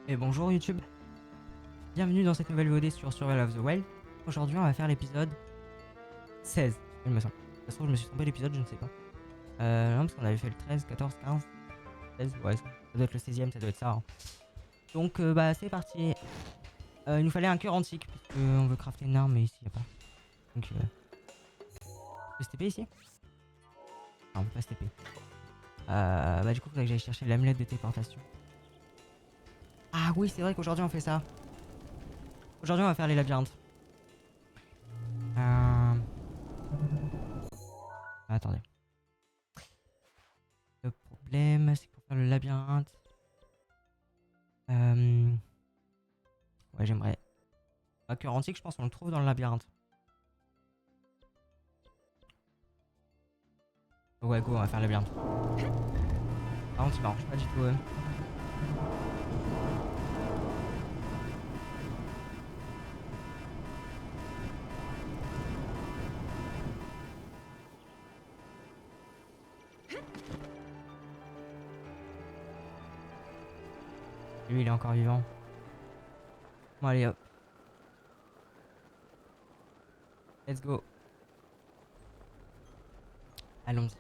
Et bonjour YouTube, bienvenue dans cette nouvelle VOD sur Survival of the Wild. Aujourd'hui on va faire l'épisode 16, il me semble. Ça se trouve je me suis trompé l'épisode, je ne sais pas. Non parce qu'on avait fait le 13, 14, 15, 16, ouais ça doit être le 16ème, ça doit être ça. Hein. Donc bah c'est parti. Il nous fallait un cœur antique, puisque on veut crafter une arme mais ici il n'y a pas. Donc on peut se TP ici. Non on peut pas se TP. Bah du coup il faudrait que j'aille chercher l'amulette de téléportation. Ah oui c'est vrai qu'aujourd'hui on fait ça. Aujourd'hui on va faire les labyrinthes. Attendez. Le problème, c'est que pour faire le labyrinthe. Ouais, j'aimerais. Un cœur antique, je pense qu'on le trouve dans le labyrinthe. Ouais, go, on va faire le labyrinthe. Par contre, il m'arrange pas du tout. Lui, il est encore vivant. Bon, allez, hop. Let's go. Allons-y.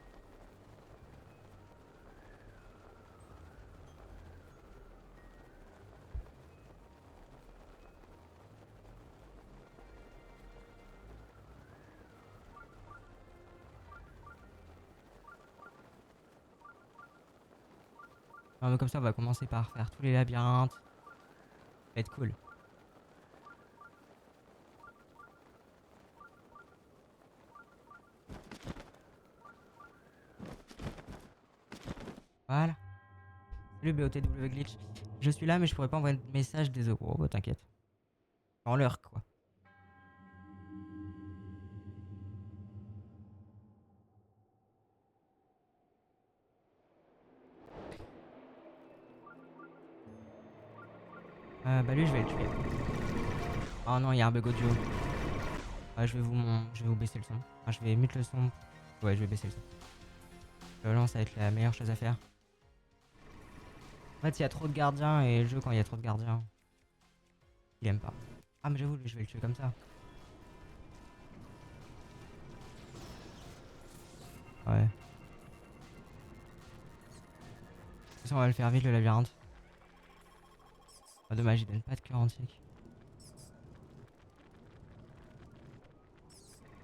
Non, mais comme ça, on va commencer par faire tous les labyrinthes. Ça va être cool. Voilà. Salut BOTW Glitch. Je suis là, mais je pourrais pas envoyer de message des euros. Oh, t'inquiète. En l'heure, quoi. Bah, lui, je vais le tuer. Oh non, il y a un bug audio. Je vais vous baisser le son. Enfin, je vais mute le son. Ouais, je vais baisser le son. Là, ça va être la meilleure chose à faire. En fait, il y a trop de gardiens et le jeu, quand il y a trop de gardiens, il aime pas. Ah, mais j'avoue, lui, je vais le tuer comme ça. Ouais. De toute façon, on va le faire vite le labyrinthe. Ah, dommage, il donne pas de cœur antique.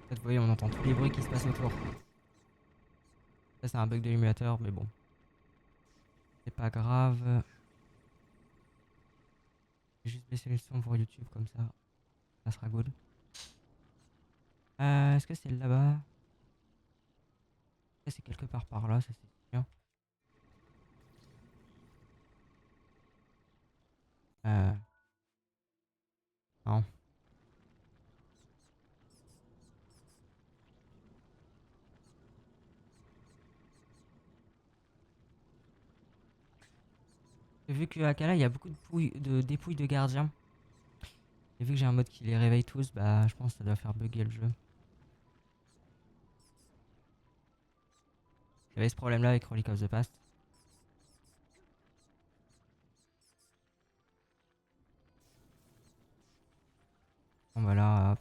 En fait, vous voyez, on entend tous les bruits qui se passent autour. Ça, c'est un bug de l'émulateur, mais bon. C'est pas grave. Je vais juste baisser le son pour YouTube, comme ça sera good. Est-ce que c'est là-bas? C'est quelque part par là, ça c'est sûr. Euh, non. Vu que Akala, il y a beaucoup de dépouilles de gardiens. Et vu que j'ai un mode qui les réveille tous, bah je pense que ça doit faire bugger le jeu. Il y avait ce problème là avec Relic of the Past. Bon bah là, hop.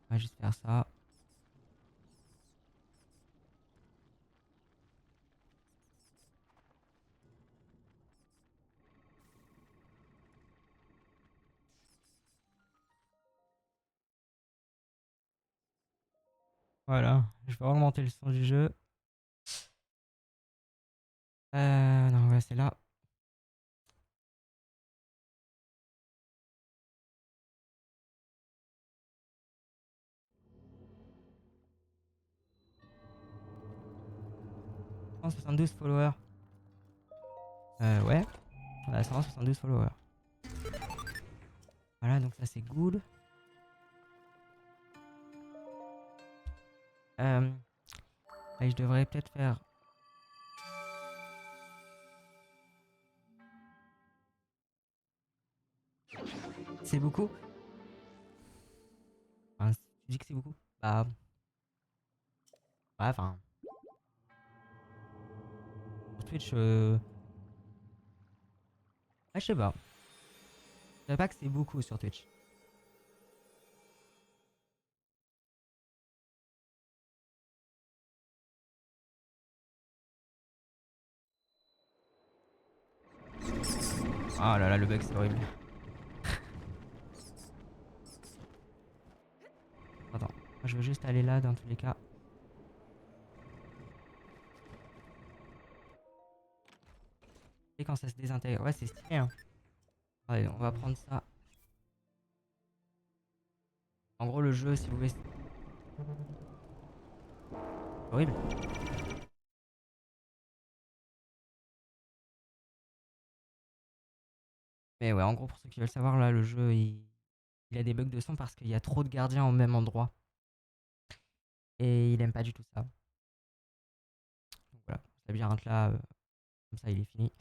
On va juste faire ça. Voilà, je vais augmenter le son du jeu. Non, ouais, c'est là. « 172 followers. » Ouais, on a 172 followers. Voilà, donc ça c'est good. Et je devrais peut-être faire... C'est beaucoup? Enfin, tu dis que c'est beaucoup? Bah... Ouais, enfin... Sur Twitch, Ah, je sais pas. Je savais pas que c'est beaucoup sur Twitch. Ah là là, le bug c'est horrible. Attends, moi, je veux juste aller là dans tous les cas. Et quand ça se désintègre, ouais, c'est stylé, hein. Allez, on va prendre ça. En gros, le jeu, si vous voulez, c'est horrible. Mais ouais, en gros, pour ceux qui veulent savoir, là, le jeu, il a des bugs de son parce qu'il y a trop de gardiens au même endroit. Et il aime pas du tout ça. Donc voilà, ce labyrinthe là, comme ça, il est fini.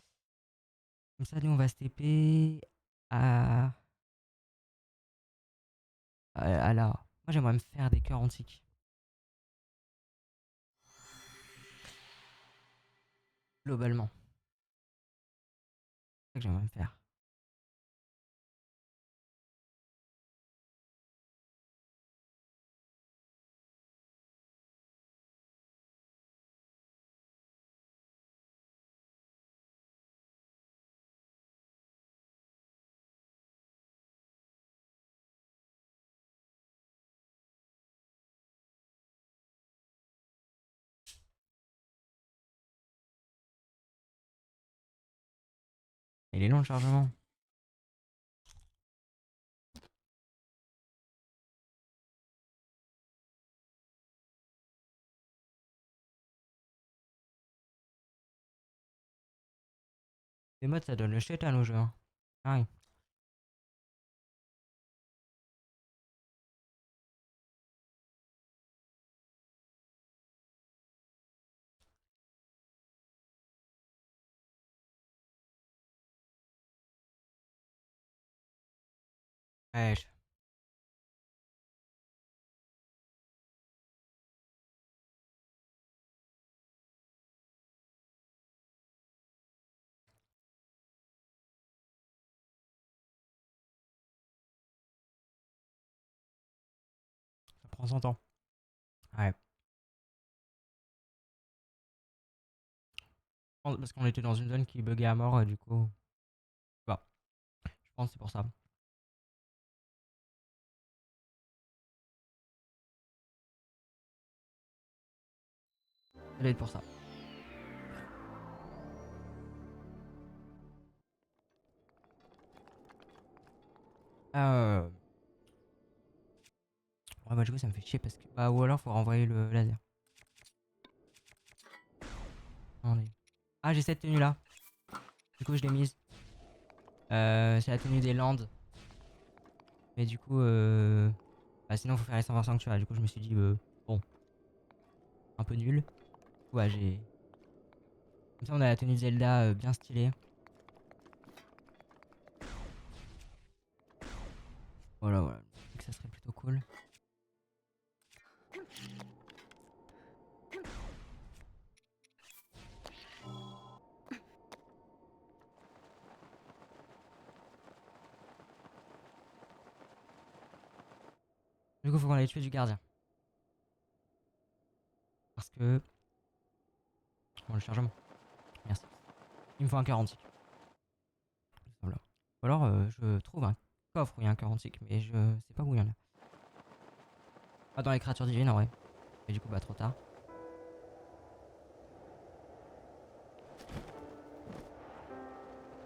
Comme ça, nous, on va se TP à... à là. Moi, j'aimerais me faire des cœurs antiques. Globalement. C'est ça que j'aimerais me faire. Il est long le chargement. Les modes, ça donne le chétan au jeu. Hein. Ah oui. Ouais, ça prend son temps. Ouais. Parce qu'on était dans une zone qui buguait à mort, et du coup. Bah, je pense que c'est pour ça. Ça doit être pour ça. Euh... Ouais, bah, du coup, ça me fait chier parce que. Bah, ou alors, faut renvoyer le laser. Attendez. Ah, j'ai cette tenue là. Du coup, je l'ai mise. C'est la tenue des Landes. Mais du coup, bah, sinon, faut faire les 120 sanctuaires. Du coup, je me suis dit, bon, un peu nul. Ouais, j'ai. Comme ça, on a la tenue de Zelda bien stylée. Voilà, voilà. Je me dis que ça serait plutôt cool. Du coup, faut qu'on aille tuer du gardien. Parce que. Bon, le chargement. Merci. Il me faut un cœur antique. Voilà. Ou alors, je trouve un coffre où il y a un cœur antique, mais je sais pas où il y en a. Ah, dans les créatures divines, en vrai. Mais du coup, bah, trop tard.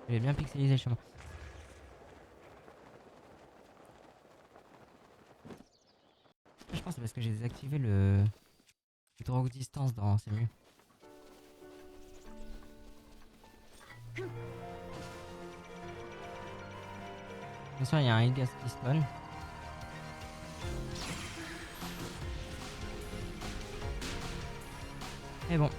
J'avais bien pixelisé le chemin. Je pense que c'est parce que j'ai désactivé le drogue distance dans ces murs. Bien sûr, il y a un Ilgas qui spawn. Mais bon.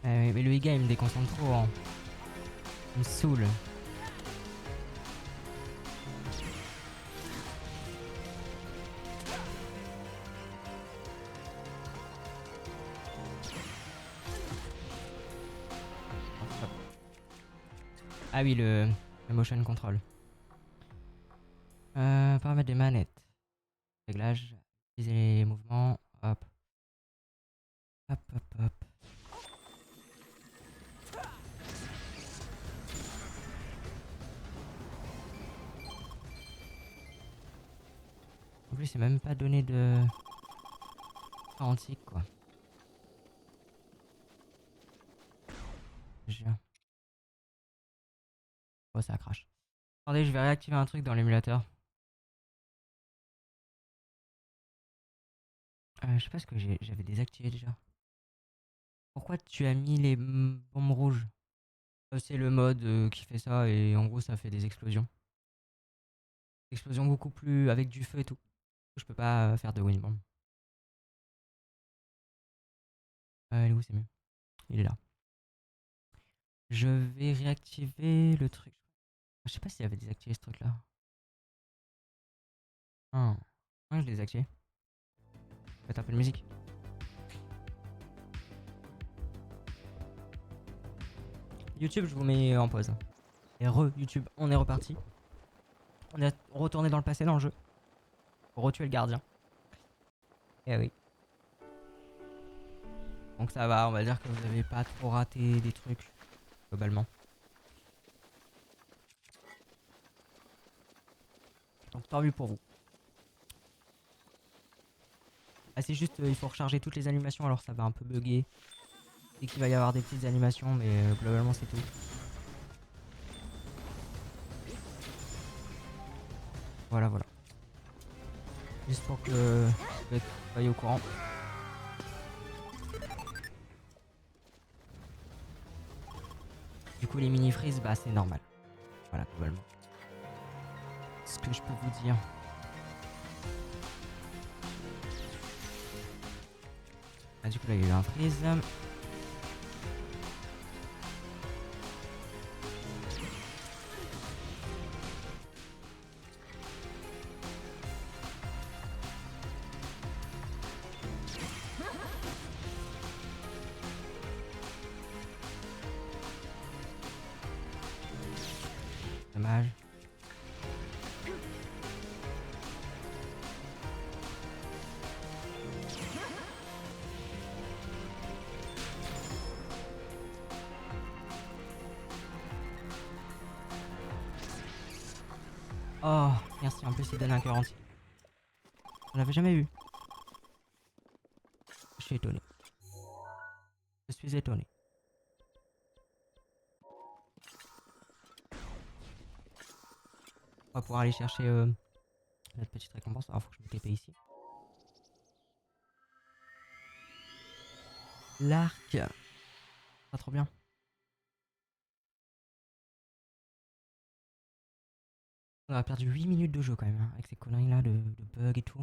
Mais le e-game me déconcentre trop, hein. Il me saoule. Ah oui, le motion control. Paramètres des manettes. Réglage. Utiliser les mouvements. Hop. Hop, hop, hop. En plus, c'est même pas donné de antique, quoi. Je jure. Oh, ça crache. Attendez, je vais réactiver un truc dans l'émulateur. Je sais pas ce que j'avais désactivé déjà. Pourquoi tu as mis les bombes rouges? C'est le mode qui fait ça et en gros ça fait des explosions. Explosions beaucoup plus avec du feu et tout. Je peux pas faire de wind bomb. Il est où, c'est mieux. Il est là. Je vais réactiver le truc. Je sais pas s'il avait désactivé ce truc là. Ah, je l'ai désactivé. Je vais mettre un peu de musique. YouTube, je vous mets en pause. Et YouTube, on est reparti. On est retourné dans le passé dans le jeu. Pour retuer le gardien. Eh oui. Donc ça va, on va dire que vous avez pas trop raté des trucs, globalement. Donc tant mieux pour vous. Ah c'est juste, il faut recharger toutes les animations, alors ça va un peu bugger. Et qu'il va y avoir des petites animations, mais globalement c'est tout. Voilà, voilà. Juste pour que vous soyez au courant. Du coup les mini freeze, bah c'est normal. Voilà, globalement. Ce que je peux vous dire. Ah, du coup là il y a eu un freeze. Dommage. Oh, merci, en plus il donne un cœur entier. On l'avait jamais vu. Je suis étonné. Je suis étonné. On va pouvoir aller chercher notre petite récompense. Alors faut que je me TP ici. L'arc. Pas trop bien. On a perdu 8 minutes de jeu quand même, hein, avec ces conneries là de bugs et tout.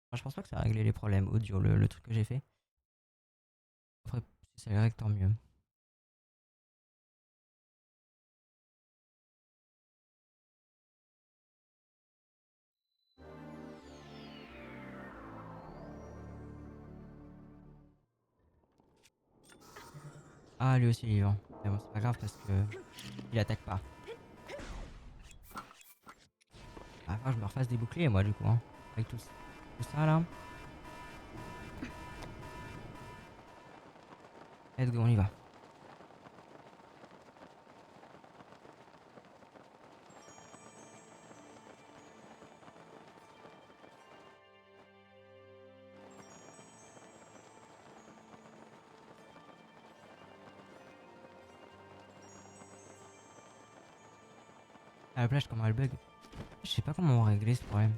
Enfin, je pense pas que ça a réglé les problèmes audio, le truc que j'ai fait. Après, si ça les règle, tant mieux. Ah, lui aussi il est vivant. Mais bon, c'est pas grave parce que il attaque pas. Ah, faut que je me refasse des boucliers moi du coup, hein, avec tout ça là. Let's go, on y va. À la plage, comment elle bug? Je sais pas comment on régler ce problème.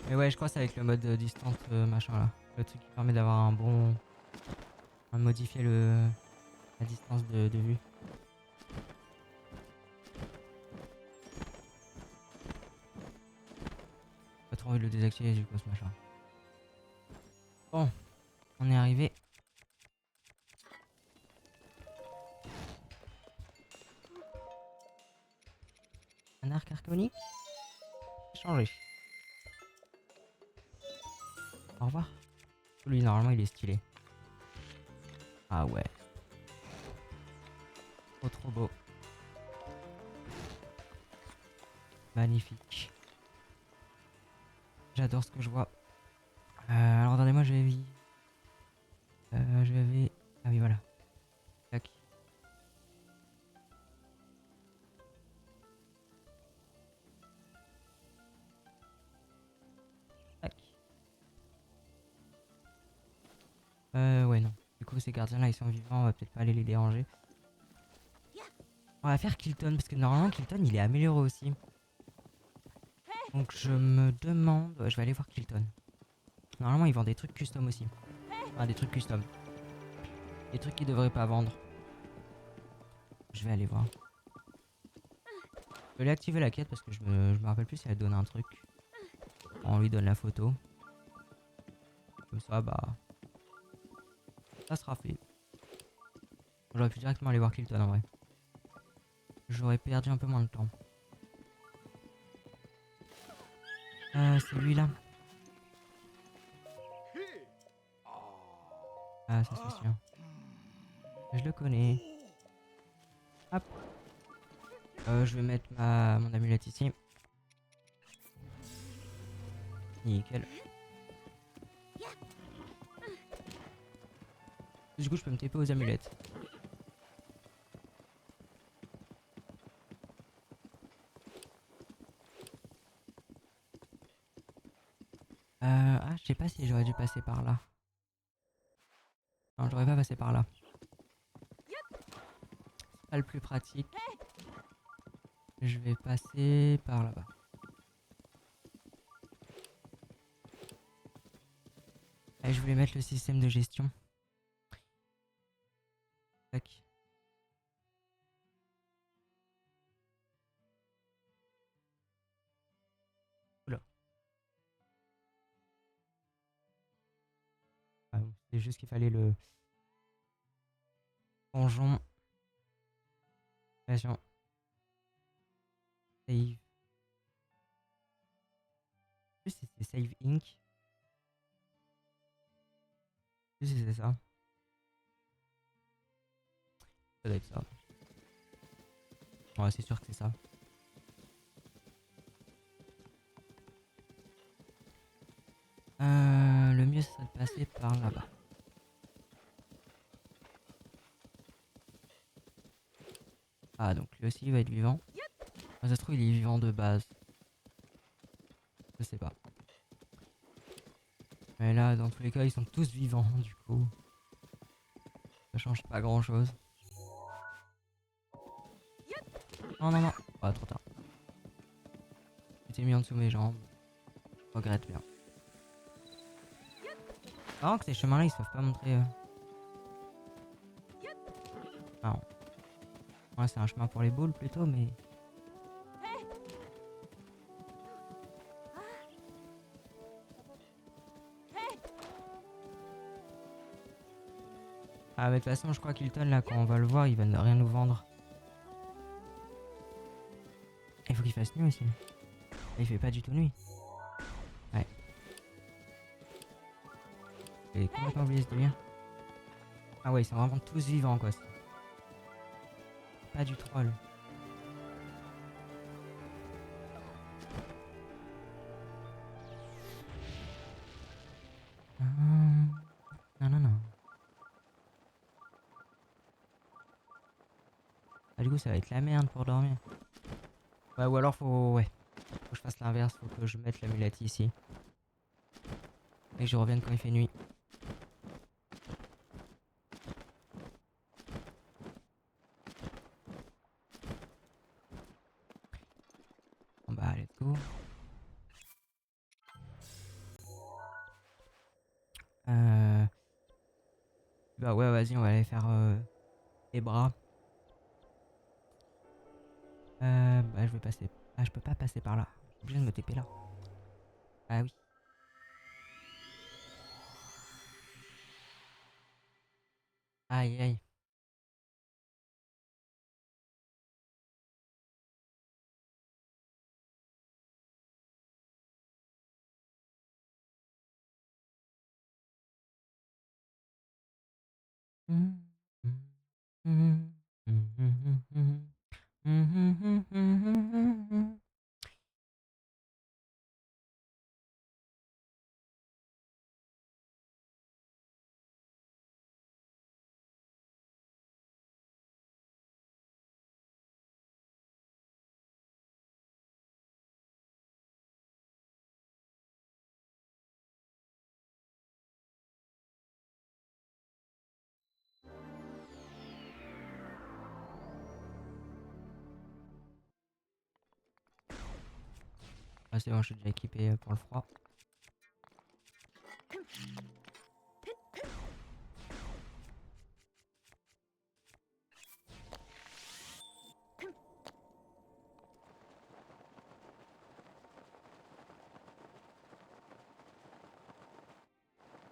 Mais ouais, je crois que c'est avec le mode distance machin là. Le truc qui permet d'avoir un bon. Modifier la distance de vue. Pas trop envie de le désactiver du coup ce machin. Bon, on est arrivé. Un arc arconique. Changé. Au revoir. Lui, normalement, il est stylé. Ah ouais. Trop trop beau. Magnifique. J'adore ce que je vois. Alors attendez-moi, je vais vivre. Je vais... Ah oui, voilà. Tac. Tac. Ouais, non. Du coup, ces gardiens-là, ils sont vivants. On va peut-être pas aller les déranger. On va faire Kilton, parce que normalement, Kilton, il est amélioré aussi. Donc, je me demande... Ouais, je vais aller voir Kilton. Normalement, ils vendent des trucs custom aussi. Enfin, des trucs custom. Des trucs qu'ils devraient pas vendre. Je vais aller voir. Je vais aller activer la quête parce que je me rappelle plus si elle donne un truc. On lui donne la photo. Comme ça, bah... ça sera fait. J'aurais pu directement aller voir Kilton en vrai. J'aurais perdu un peu moins de temps. C'est lui là. Ah, ça c'est sûr. Je le connais. Hop. Je vais mettre mon amulette ici. Nickel. Du coup, je peux me TP aux amulettes. Ah, je sais pas si j'aurais dû passer par là. Non, j'aurais pas passé par là. C'est pas le plus pratique. Je vais passer par là-bas. Allez, je voulais mettre le système de gestion. Tac. Oula. Ah, c'est juste qu'il fallait le donjon. Création. Save. Je sais si c'est Save Inc. Je sais si c'est ça. Ça doit être ça. Ouais, c'est sûr que c'est ça. Le mieux serait de passer par là-bas. Ah, donc lui aussi il va être vivant. Ah, ça se trouve il est vivant de base. Je sais pas. Mais là, dans tous les cas, ils sont tous vivants, du coup. Ça change pas grand chose. Non, non, non. Ah, trop tard. Tu t'es mis en dessous de mes jambes. Je regrette bien. Ah, que ces chemins-là, ils savent pas montrer. Ah, non. Ouais, c'est un chemin pour les boules plutôt, mais. Ah, mais de toute façon, je crois qu'Hilton, là, quand on va le voir, il va ne rien nous vendre. Il faut qu'il fasse nuit aussi. Il fait pas du tout nuit. Ouais. J'ai complètement oublié ce délire. Ah ouais, ils sont vraiment tous vivants, quoi. Pas du troll. Non, non, non. Ah, du coup, ça va être la merde pour dormir. Ouais, ou alors ouais. Faut que je fasse l'inverse, faut que je mette l'amulette ici. Et que je revienne quand il fait nuit. Bon bah, let's go. Bah ouais, vas-y, on va aller faire les bras. Bah je vais passer. Ah, je peux pas passer par là. Je suis obligé de me TP là. Ah oui. Aïe aïe. Ah, c'est bon, je suis déjà équipé pour le froid. Je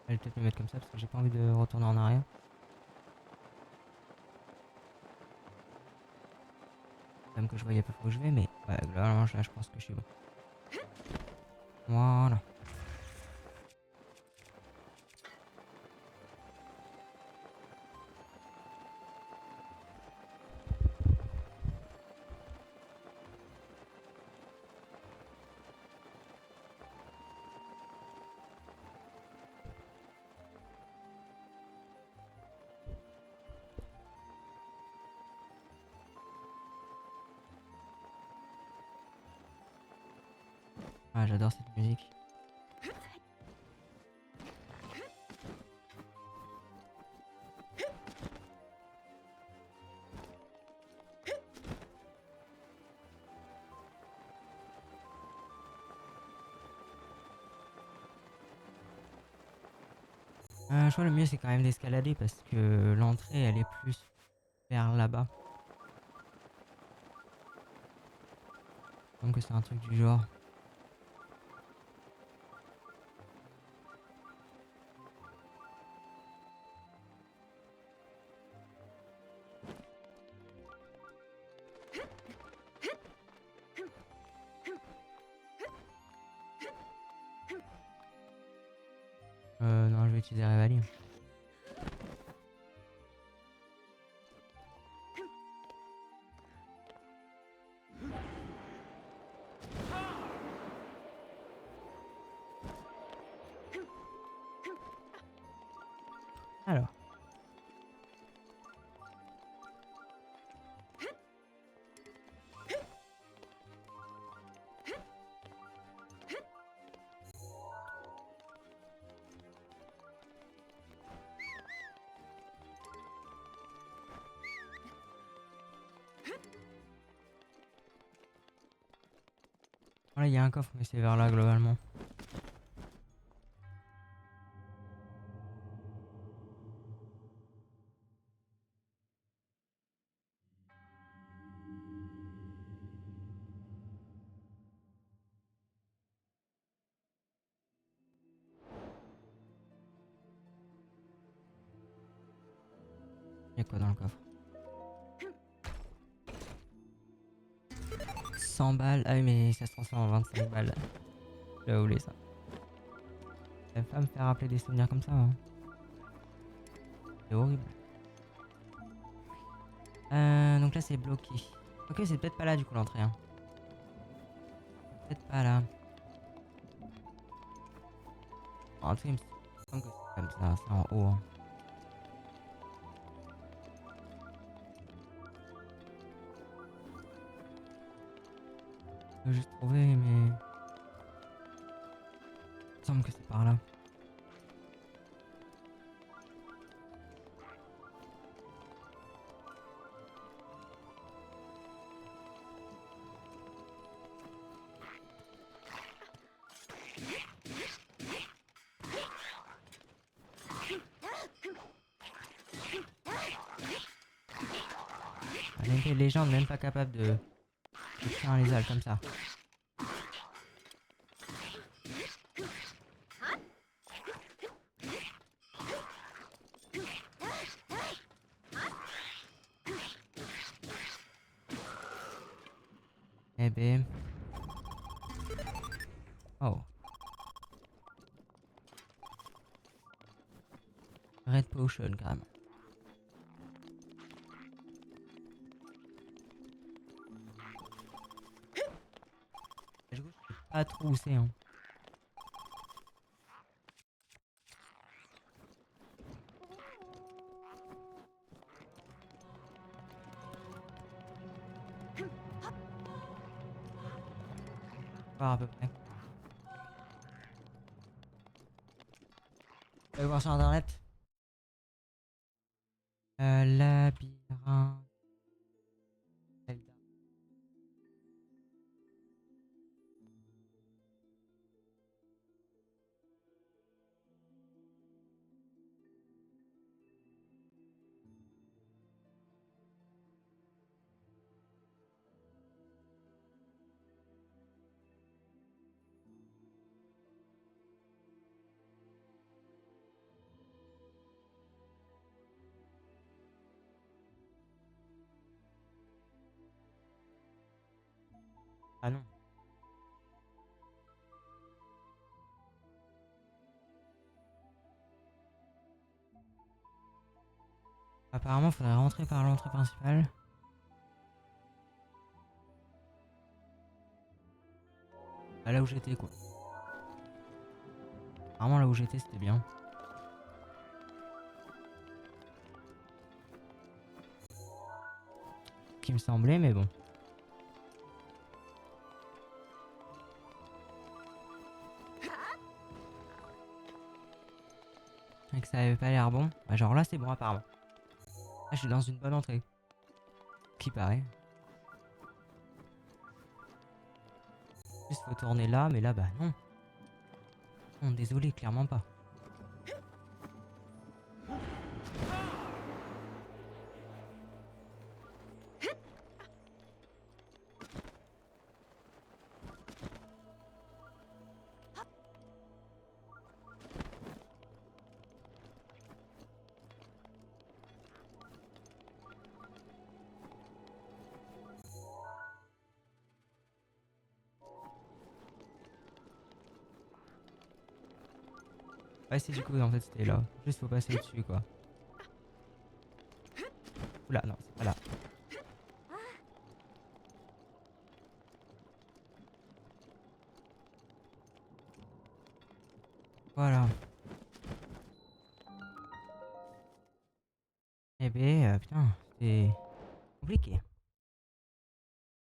vais peut-être me mettre comme ça parce que j'ai pas envie de retourner en arrière. Même que je voyais pas où je vais, mais ouais, globalement, là, je pense que je suis bon. Voilà. Ah, j'adore cette musique. Je vois le mieux c'est quand même d'escalader parce que l'entrée elle est plus vers là-bas. Donc c'est un truc du genre. Non, je vais utiliser Revali. Alors. Voilà, il y a un coffre, mais c'est vers là globalement. Il y a quoi dans le coffre? 100 balles. Ah oui, mais ça se transforme en 25 balles. J'avais oublié ça. Ça va me faire rappeler des souvenirs comme ça. Hein. C'est horrible. Donc là c'est bloqué. Ok, c'est peut-être pas là du coup l'entrée. Hein. Peut-être pas là. En tout cas, il me semble que c'est comme ça. C'est en haut. Hein. Je vais juste trouver, mais. Il me semble que c'est par là. Les gens même pas capables de faire les ailes comme ça. Eh ben... Oh. Red Potion, carrément. Du coup, je sais pas trop où c'est, hein. Voir à peu près. Je vais voir sur internet. Labyrinthe. Zelda. Ah non. Apparemment, faudrait rentrer par l'entrée principale. Bah, là où j'étais, quoi. Apparemment, là où j'étais, c'était bien. Ce qui me semblait, mais bon. Et que ça avait pas l'air bon. Bah, genre là, c'est bon, apparemment. Là, je suis dans une bonne entrée. Qui paraît. Juste, faut tourner là, mais là, bah non. Non, désolé, clairement pas. Ouais, c'est du coup, en fait, c'était là. Juste, faut passer au-dessus, quoi. Oula, non, c'est pas là. Voilà. Eh ben, putain, c'était compliqué.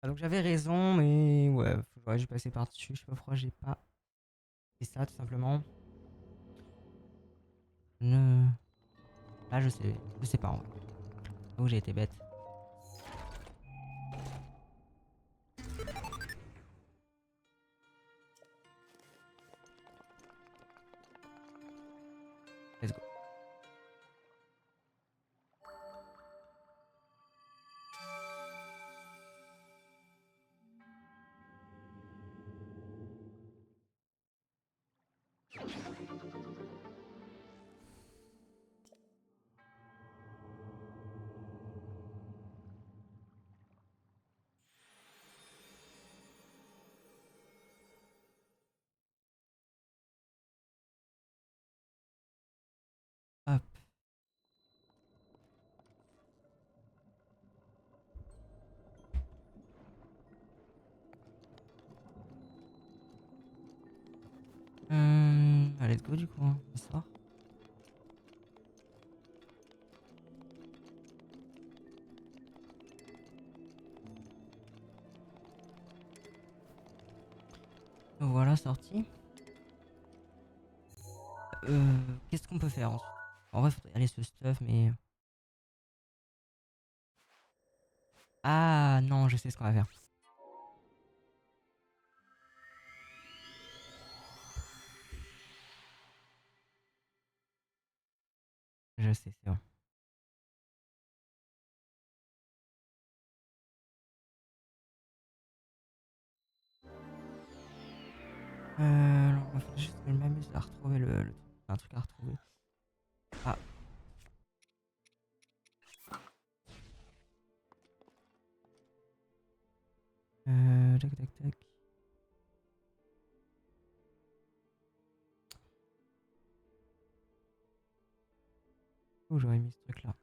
Ah, donc j'avais raison, mais ouais, j'aurais dû passer par-dessus. Je sais pas pourquoi j'ai pas fait ça, tout simplement. Ne... Là, je sais pas, en vrai. Donc j'ai été bête. Let's go. Hop. Let's go du coup, hein. On sort. Voilà, sorti. Qu'est-ce qu'on peut faire ensuite? En vrai, faudrait aller ce stuff, mais... Ah non, je sais ce qu'on va faire. Je sais, c'est bon. Alors, il faut juste que je m'amuse à retrouver un truc à retrouver. Ah. Tac, où j'aurais mis ce truc là.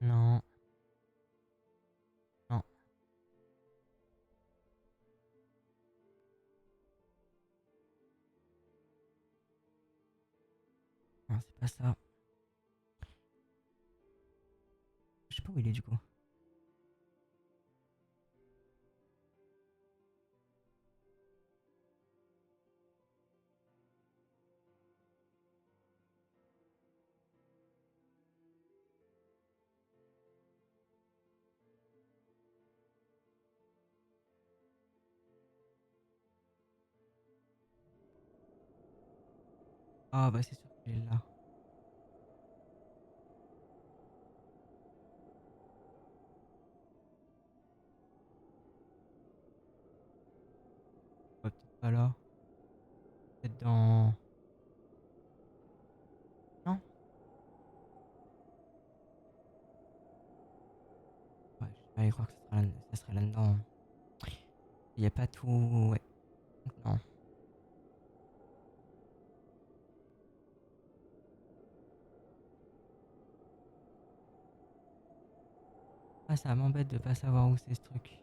Non. Non. Non, c'est pas ça. Je sais pas où il est du coup. Ah bah c'est sûr qu'il est là. Ouais, peut-être pas là. Peut-être dans... Non? Ouais, j'allais croire que ça serait là-dedans. Il y a pas tout... Ouais. Non. Ah, ça m'embête de pas savoir où c'est ce truc.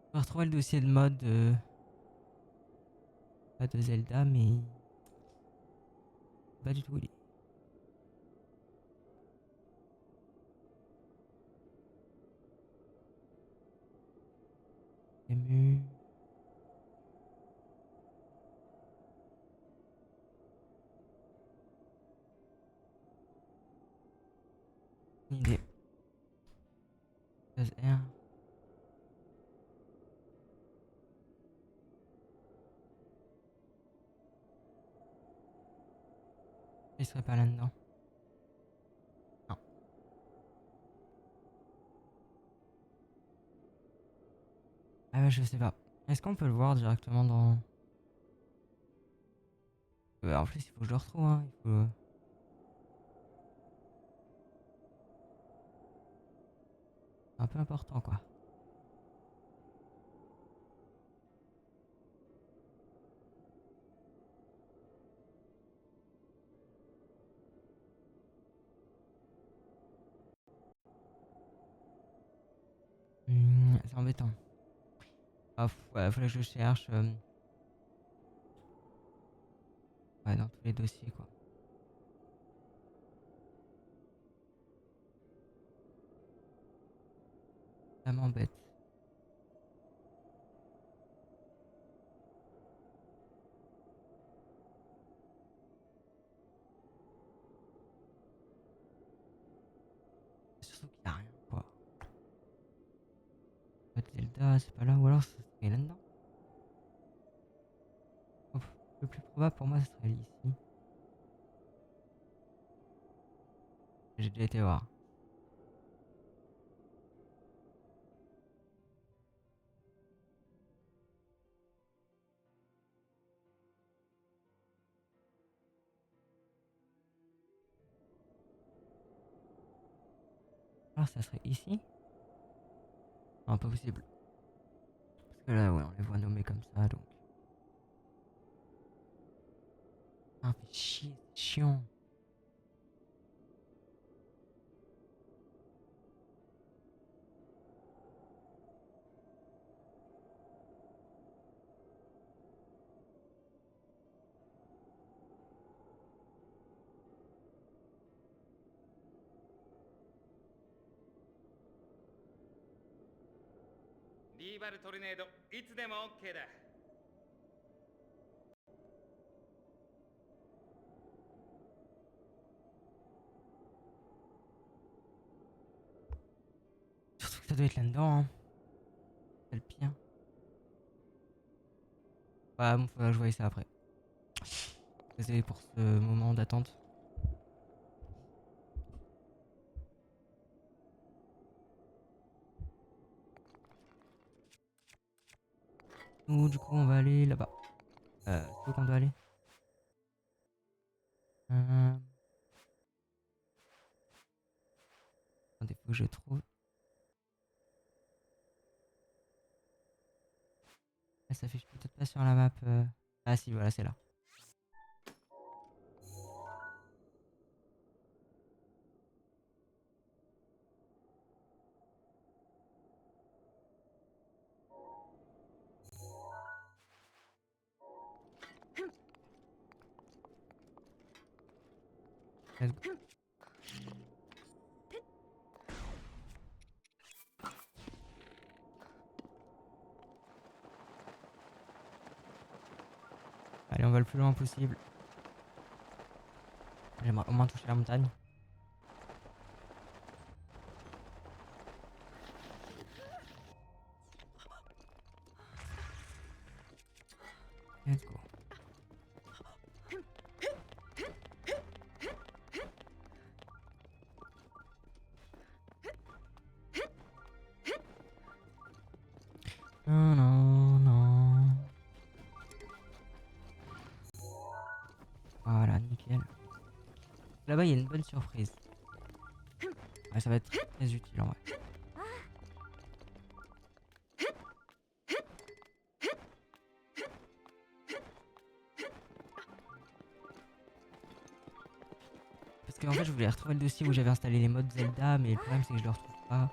Je vais retrouver le dossier de mode pas de Zelda, mais pas du tout où il est. Ému. Une idée. Phase R. Il serait pas là-dedans. Non. Ah ouais, je sais pas. Est-ce qu'on peut le voir directement dans... En plus, il faut que je le retrouve, hein. Il faut... C'est un peu important, quoi. C'est embêtant. Ah, ouais, faudrait que je cherche. Ouais, dans tous les dossiers, quoi. Ça m'embête. Surtout qu'il y a rien, quoi. Pas de Zelda, c'est pas là. Ou alors, ça serait là-dedans. Ouf, le plus probable pour moi, ce serait ici. J'ai déjà été voir. Alors, ça serait ici? Non, pas possible. Parce que là, ouais, on les voit nommés comme ça, donc... Ah, fait chier, c'est chiant.リーバルトルネードいつでも OK だ。Surtout que ça doit être là-dedans, hein. C'est le pire. Ouais, bon, faudra que je voie ça après. Désolé pour ce moment d'attente. Nous, du coup, on va aller là-bas. C'est où qu'on doit aller? Attendez, faut que je trouve. Ça s'affiche peut-être pas sur la map. Ah si, voilà, c'est là. Let's go. Allez, on va le plus loin possible. J'aimerais au moins toucher la montagne. Let's go. Non, non, non. Voilà, nickel. Là-bas, il y a une bonne surprise. Ouais, ça va être très utile en vrai. Parce qu'en fait, je voulais retrouver le dossier où j'avais installé les mods Zelda, mais le problème, c'est que je le retrouve pas.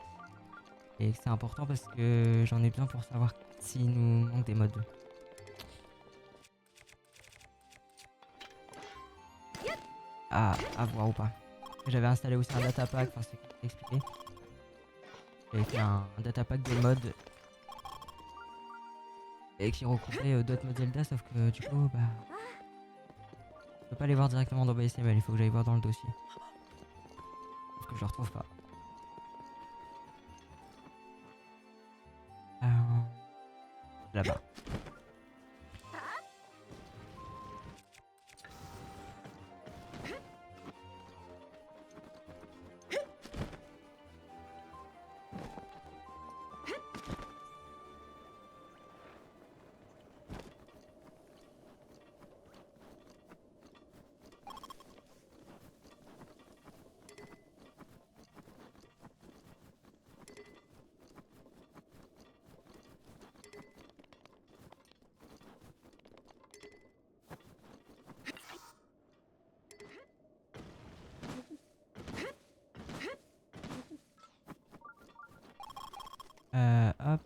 Et que c'est important parce que j'en ai besoin pour savoir s'il nous manque des mods. À voir ou pas. J'avais installé aussi un datapack, enfin c'est compliqué à expliquer. J'avais fait un datapack de mods et qui recoupait d'autres mods Zelda, sauf que du coup, bah, je peux pas les voir directement dans BSML, il faut que j'aille voir dans le dossier. Sauf que je le retrouve pas. Là-bas. Hop.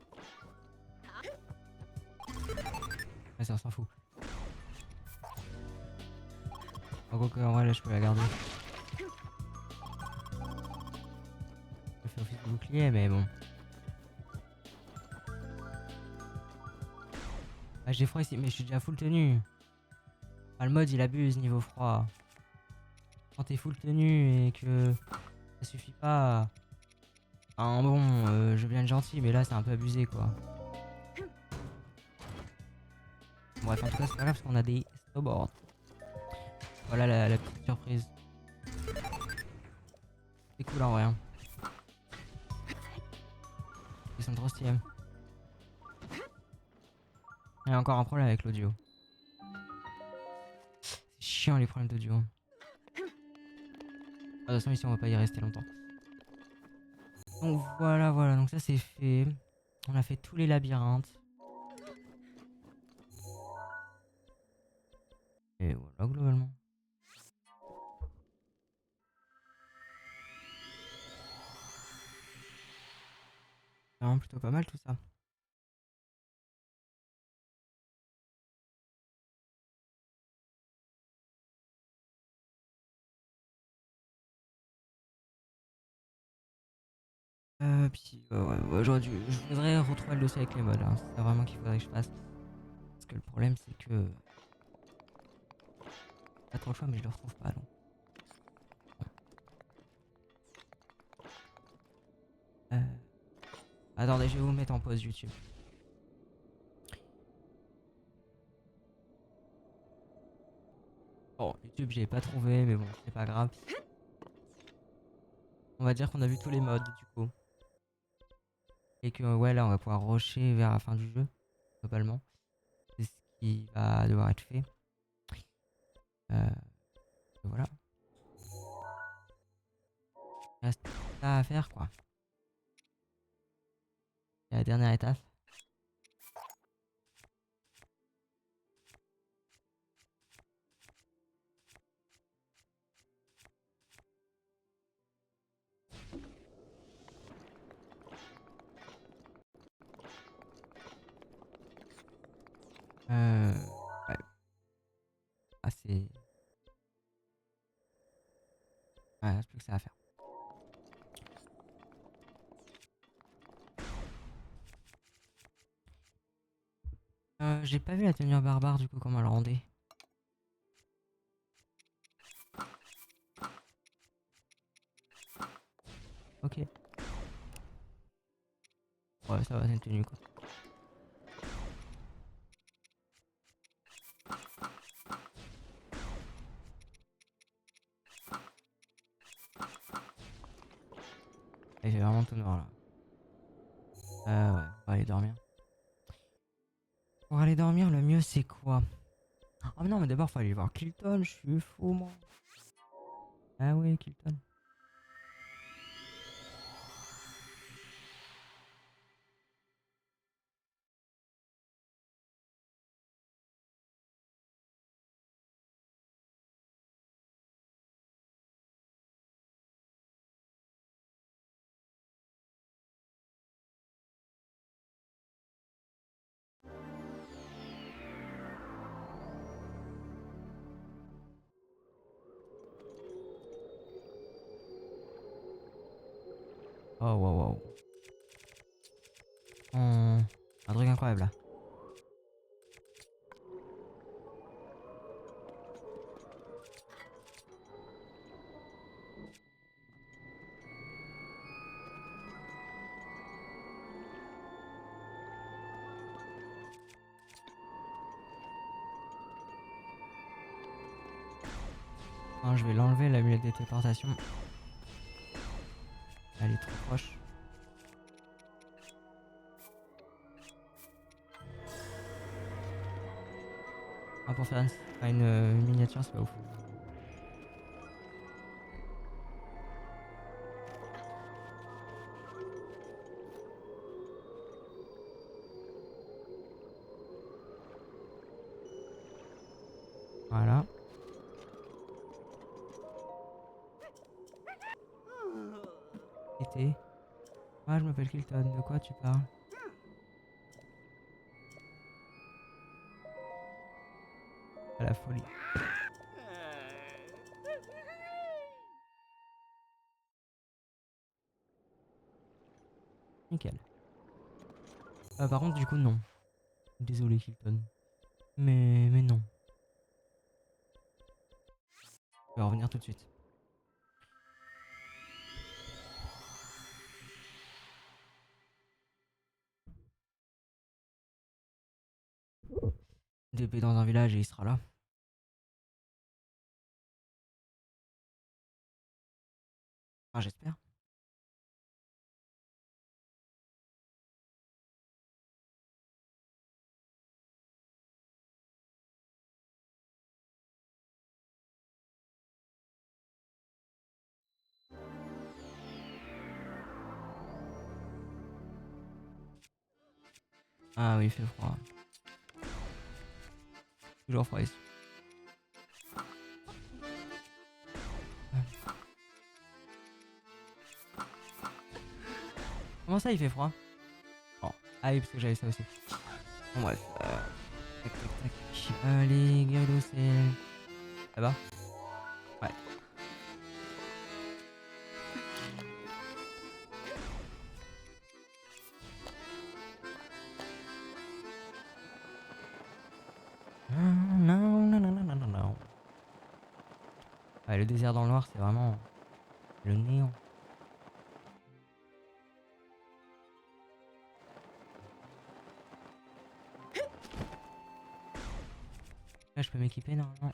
Vas-y, on s'en fout. En gros, en vrai, là, je peux la garder. Je fais office de bouclier, mais bon. Ah, j'ai froid ici, mais je suis déjà full tenue. Ah, le mode, il abuse niveau froid. Quand t'es full tenue et que ça suffit pas. Enfin bon, je viens de gentil, mais là, c'est un peu abusé, quoi. Bref, en tout cas, c'est pas grave parce qu'on a des snowboards. Voilà la petite surprise. C'est cool en vrai. Hein. Ils sont trop stylés. Il y a encore un problème avec l'audio. C'est chiant les problèmes d'audio. De toute façon, ici on va pas y rester longtemps. Donc voilà, donc ça c'est fait. On a fait tous les labyrinthes. Et voilà globalement. C'est vraiment plutôt pas mal tout ça. Puis ouais, aujourd'hui, je voudrais retrouver le dossier avec les mods. Hein. C'est ça vraiment qu'il faudrait que je fasse. Parce que le problème c'est que... Pas trop le choix mais je le retrouve pas donc. Bon. Attendez, je vais vous mettre en pause YouTube. Bon, YouTube j'ai pas trouvé mais bon, c'est pas grave. On va dire qu'on a vu tous les mods du coup. Et que ouais là on va pouvoir rusher vers la fin du jeu, globalement. qui va devoir être fait. Euh, voilà. Il reste ça à faire quoi. C'est la dernière étape. Ouais. Ah c'est... Ouais, il reste plus que ça à faire. J'ai pas vu la tenue barbare du coup comment elle rendait. Ok. Ouais ça va, c'est une tenue quoi. Il fait vraiment tout noir là. Ouais, on va aller dormir. Pour aller dormir, le mieux c'est quoi? Ah mais non, mais d'abord faut aller voir Kilton, je suis fou moi. Ah ouais, Kilton. Oh wow wow. Un truc incroyable là. Je vais l'enlever l'amulette de téléportation. Elle est trop proche. Ah, pour faire une miniature, c'est pas ouf. Voilà. Été. Ah, je m'appelle Kilton. De quoi tu parles? À la folie. Nickel. Par contre, du coup, non. Désolé, Kilton. Mais non. Je vais revenir tout de suite. DP dans un village et il sera là. Enfin, j'espère. Ah oui, il fait froid. Toujours froid ici. Comment ça, il fait froid? Bon. Ah oui, parce que j'avais ça aussi. Bon, bref. Tac, tac, tac. Allez, Gyarados, c'est... Là-bas? Ouais. Non, non, non, non, non, non, non. Ouais, le désert dans le noir, c'est vraiment le néant. Là, je peux m'équiper normalement.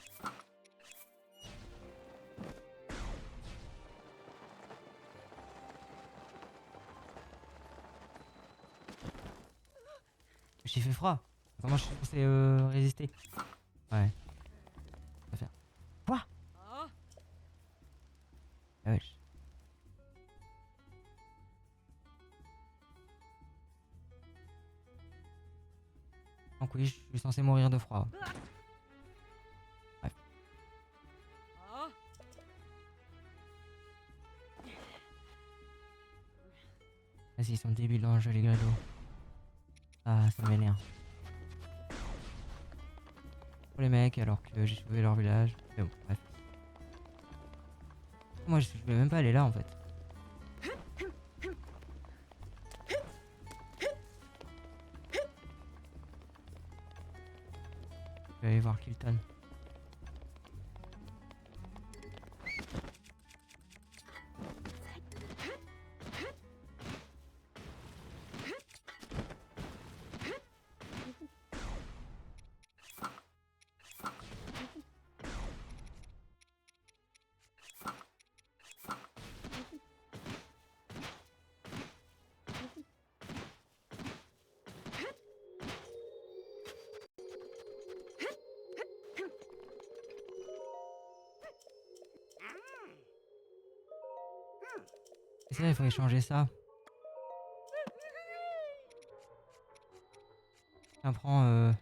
J'ai fait froid. Comment je suis censé résister? Ouais. Ça va faire. Quoi? Ah wesh. Donc oui, je suis censé mourir de froid. Bref. Vas-y, ils sont débiles dans le jeu, les grédos. Ah, ça m'énerve. Pour les mecs, alors que j'ai sauvé leur village. Mais bon, bref. Moi, je vais même pas aller là, en fait. Je vais aller voir Kilton. C'est ça, il faudrait changer ça. Tiens, prends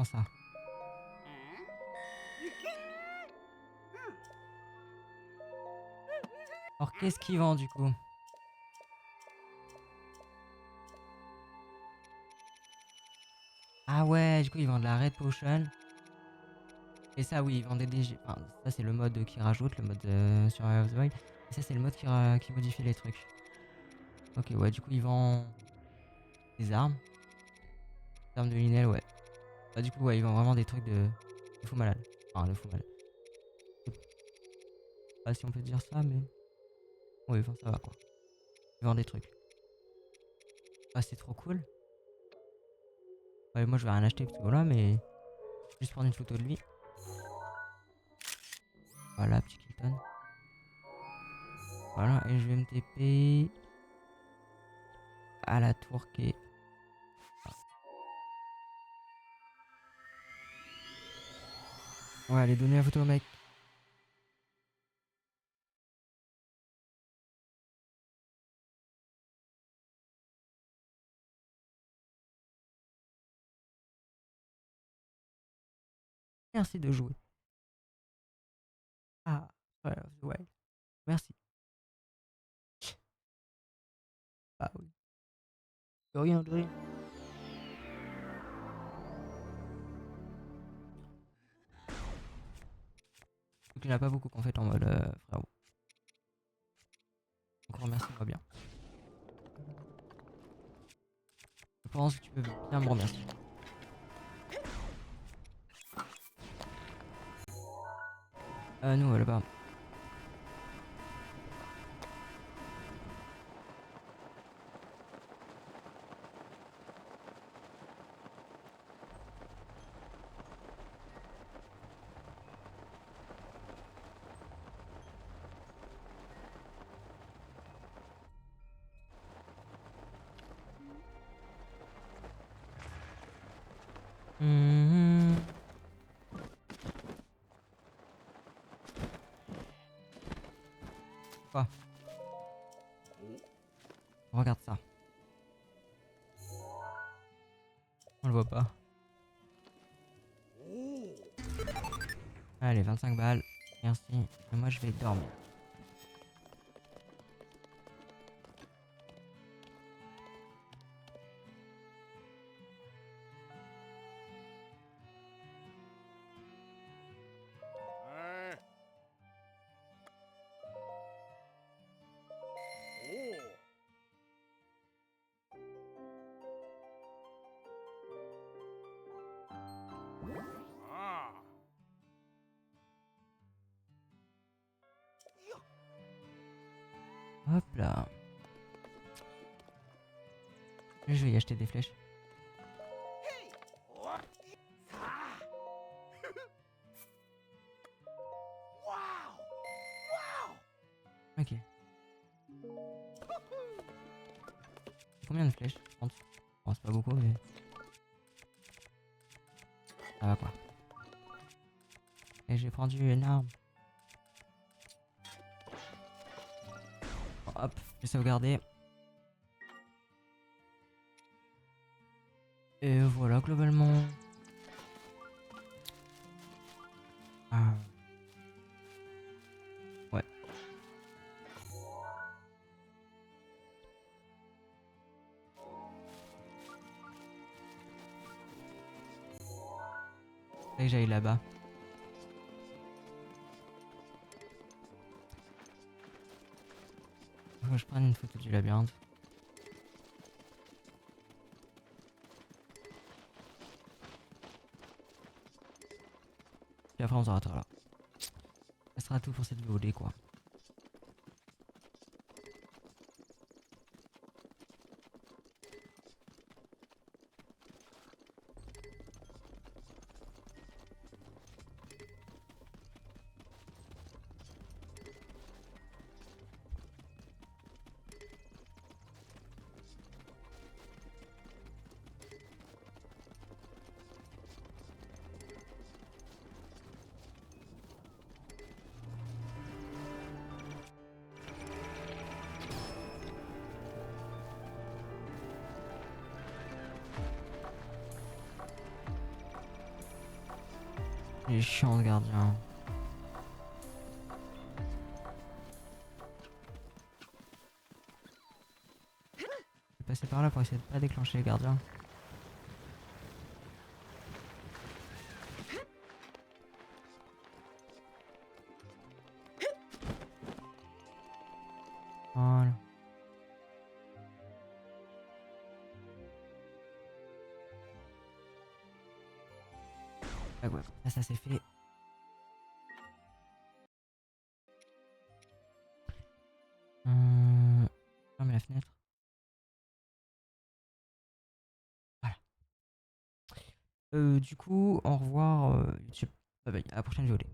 ça. Alors, qu'est-ce qu'ils vendent, du coup? Ah ouais, du coup, ils vendent la Red Potion. Et ça, oui, ils vendaient des... Enfin, ça, c'est le mode qui rajoute, le mode Survival of the Wild. Et ça, c'est le mode qui modifie les trucs. Ok, ouais, du coup, ils vendent des armes. Des armes de Linel, ouais. Bah, du coup, ouais, ils vendent vraiment des trucs de fou malade. Enfin, de fou malade. Je sais pas si on peut dire ça, mais... Oui, enfin, ça va, quoi. Ils vendent des trucs. Ah, c'est trop cool. Ouais, moi, je vais rien acheter, parce que voilà, mais... Juste prendre une photo de lui. Voilà, petit Kilton. Voilà, et je vais me TP... à la tour qui est... Ouais, allez, donner la photo au mec. Merci de jouer. Ah, ouais. Merci. Ah oui. De rien, de rien. Donc il n'y en a pas beaucoup qu'on fait en mode frérot. Donc remercie-moi bien. Je pense que tu peux bien me remercier. Nous, là-bas. Mhm. Quoi? Regarde ça. On le voit pas. Allez, 25 balles. Merci. Et moi, je vais dormir. Hop là. Je vais y acheter des flèches. Ok. Combien de flèches? 30. Bon, c'est pas beaucoup, mais... Ça va quoi. Et j'ai pris une arme. Bon, hop, j'ai sauvegardé. Et voilà, globalement. Ah. Ouais. Faudrait que j'aille là-bas. Faut que je prenne une photo du labyrinthe. Puis après on s'arrêtera là. Ça sera tout pour cette VOD quoi. Il est chiant ce gardien. Je vais passer par là pour essayer de pas déclencher les gardiens. Voilà. Ah ouais, ça c'est fait. Fermer la fenêtre. Voilà. Du coup, au revoir YouTube. Bye bye, à la prochaine VOD.